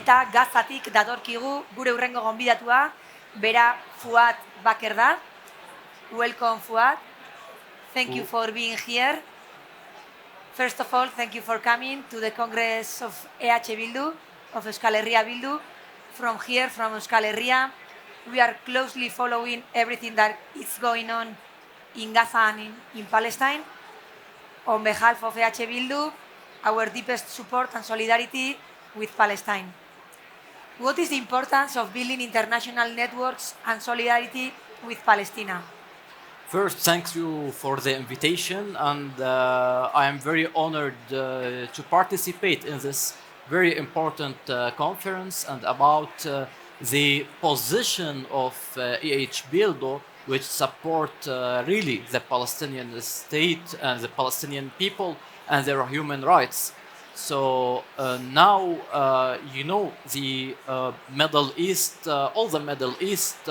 eta Gazatik datorkigu gure hurrengo gonbidatua, bera Fuad Baker da. Welcome, Fuad. Thank you for being here. First of all, thank you for coming to the Congress of EH Bildu, of Euskal Herria Bildu. From here, from Euskal Herria, we are closely following everything that is going on in Gaza and in Palestine. On behalf of EH Bildu, our deepest support and solidarity with Palestine. What is the importance of building international networks and solidarity with Palestine? First, thank you for the invitation, and I am very honored to participate in this very important conference and about the position of EH Bildu, which support really the Palestinian state and the Palestinian people and their human rights. So now, the Middle East, all the Middle East,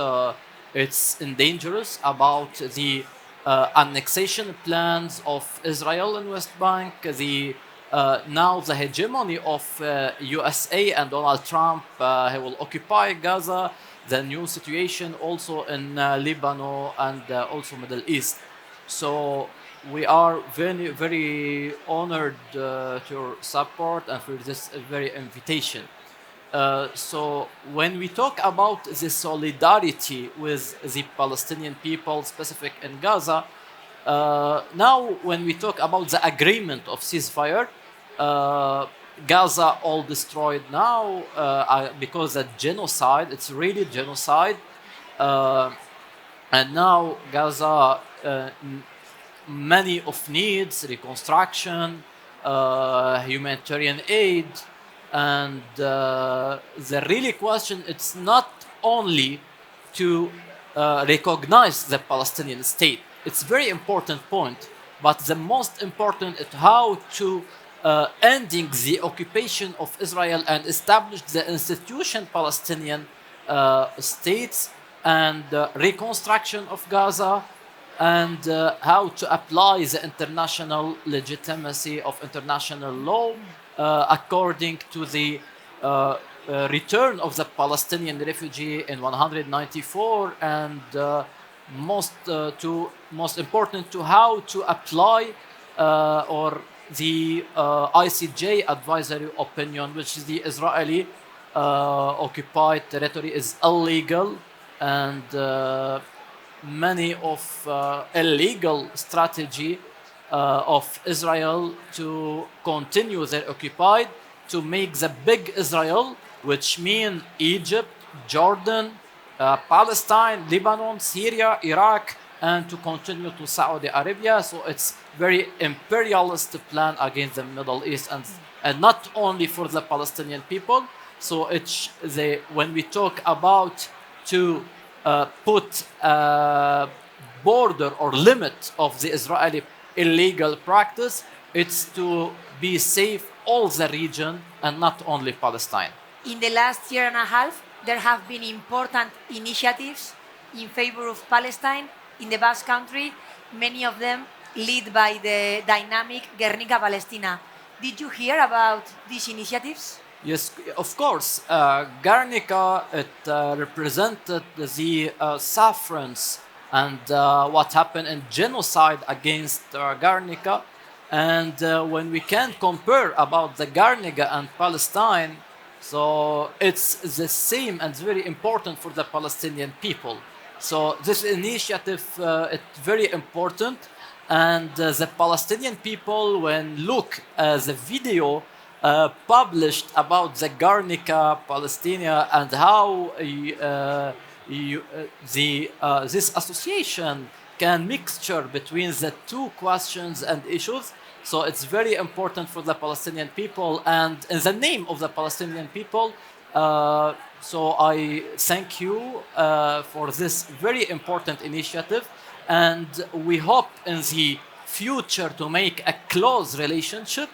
it's dangerous about the annexation plans of Israel and West Bank, now the hegemony of USA and Donald Trump, he will occupy Gaza, the new situation also in Lebanon and also Middle East. So we are very, very honored to your support and for this very invitation. So when we talk about the solidarity with the Palestinian people, specific in Gaza, now when we talk about the agreement of ceasefire, Gaza all destroyed now because of genocide, it's really genocide. And now Gaza, many of needs, reconstruction, humanitarian aid, and the really question, it's not only to recognize the Palestinian state. It's a very important point, but the most important is how to ending the occupation of Israel and establish the institution Palestinian states and reconstruction of Gaza, and how to apply the international legitimacy of international law according to the return of the Palestinian refugee in 194, and most important to how to apply or the ICJ advisory opinion, which is the Israeli occupied territory is illegal, and many of illegal strategy of Israel to continue their occupied, to make the big Israel, which mean Egypt, Jordan, Palestine, Lebanon, Syria, Iraq, and to continue to Saudi Arabia. So it's very imperialist plan against the Middle East, and not only for the Palestinian people. So it's when we talk about to put a border or limit of the Israeli illegal practice, it's to be safe all the region and not only Palestine. In the last year and a half, there have been important initiatives in favor of Palestine in the Basque Country, many of them led by the dynamic Guernica Palestina. Did you hear about these initiatives? Yes, of course. Guernica, it represented the sufferance and what happened in genocide against Guernica. And when we can compare about the Guernica and Palestine, so it's the same and very important for the Palestinian people. So this initiative, it's very important. And the Palestinian people, when look at the video published about the Guernica, Palestine, and how this association can mixture between the two questions and issues. So it's very important for the Palestinian people, and in the name of the Palestinian people, so I thank you for this very important initiative, and we hope in the future to make a close relationship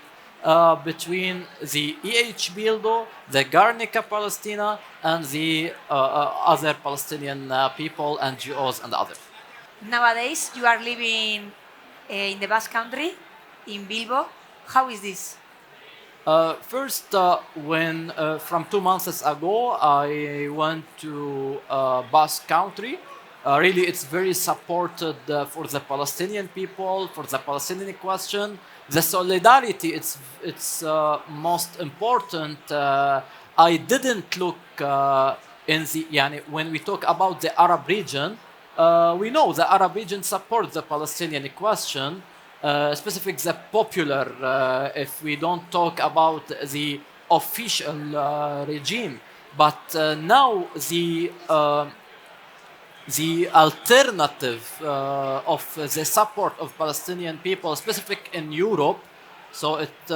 between the EH Bildu, the Guernica Palestina, and the other Palestinian people, NGOs, and others. Nowadays, you are living in the Basque Country, in Bilbo. How is this? First, when from 2 months ago, I went to Basque Country. Really, it's very supported for the Palestinian people, for the Palestinian question. The solidarity, it's most important. I didn't look in the يعني, when we talk about the Arab region. We know the Arab region supports the Palestinian question, specific the popular, if we don't talk about the official regime. But now the alternative of the support of Palestinian people, specific in Europe. So it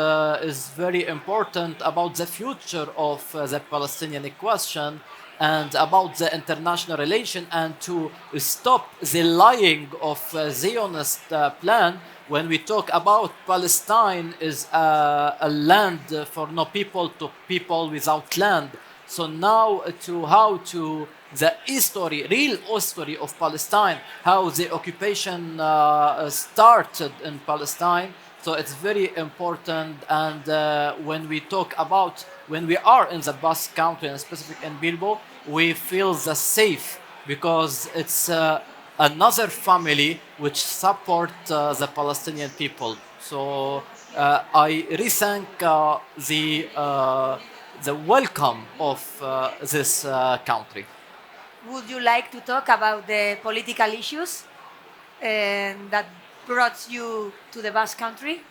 is very important about the future of the Palestinian question and about the international relation and to stop the lying of Zionist plan when we talk about Palestine is a land for no people to people without land. So now to how to the history, real history of Palestine, how the occupation started in Palestine. So it's very important. And when we talk about when we are in the Basque Country and specific in Bilbo, we feel the safe because it's another family which support the Palestinian people. So I rethink the welcome of this country. Would you like to talk about the political issues that brought you to the Basque Country?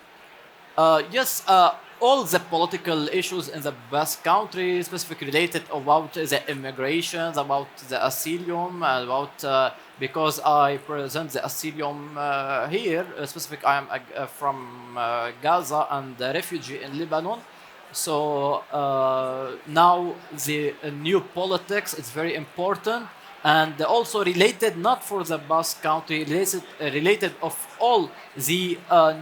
Yes, all the political issues in the Basque Country, specifically related about the immigration, about the asylum, about because I present the asylum here. Specific, I am from Gaza and a refugee in Lebanon. So now the new politics is very important and also related not for the Basque Country, related of all the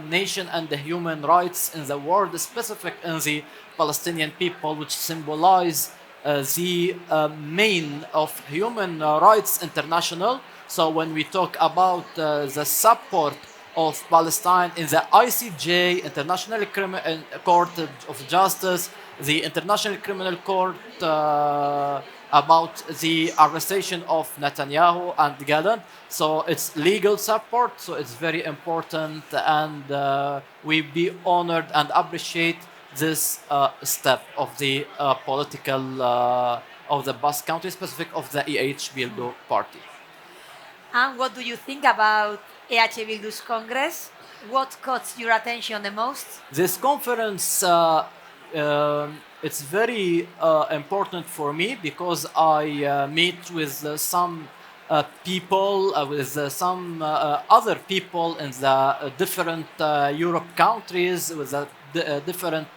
nation and the human rights in the world, specific in the Palestinian people, which symbolize the main of human rights international. So when we talk about the support of Palestine in the ICJ, Court of Justice, the International Criminal Court, about the arrestation of Netanyahu and Gallant. So it's legal support, so it's very important, and we be honored and appreciate this step of the political of the Basque Country, specific of the EH Bildu party. And what do you think about EH Bildu's Congress? What caught your attention the most? This conference, it's very important for me because I meet with some people, with some other people in the different Europe countries, with the different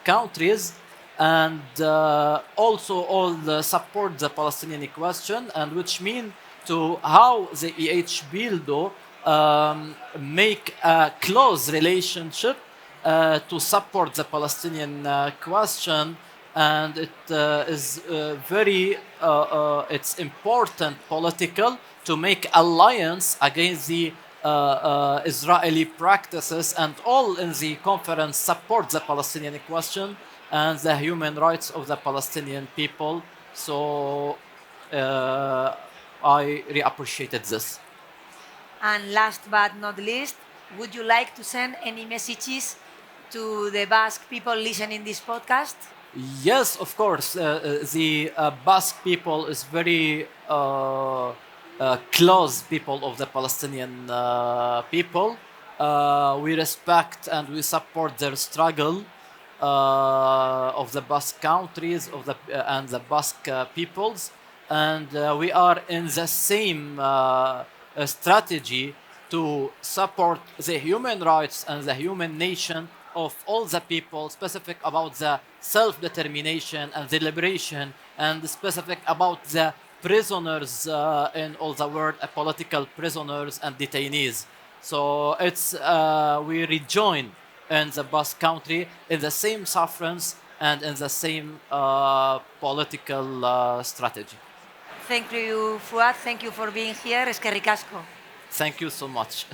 countries, and also all the support the Palestinian question, and which mean to how the EH Bildu make a close relationship to support the Palestinian question, and it is very it's important political to make alliance against the Israeli practices, and all in the conference support the Palestinian question and the human rights of the Palestinian people. So I really appreciated this. And last but not least, would you like to send any messages to the Basque people listening this podcast? Yes, of course. The Basque people is very close people of the Palestinian people. We respect and we support their struggle of the Basque countries of the and the Basque peoples, and we are in the same strategy to support the human rights and the human nation of all the people, specific about the self-determination and the liberation, and specific about the prisoners in all the world, political prisoners and detainees. So it's we rejoin in the Basque country in the same sufferance and in the same political strategy. Thank you, Fuad. Thank you for being here. Eskerrik asko. Thank you so much.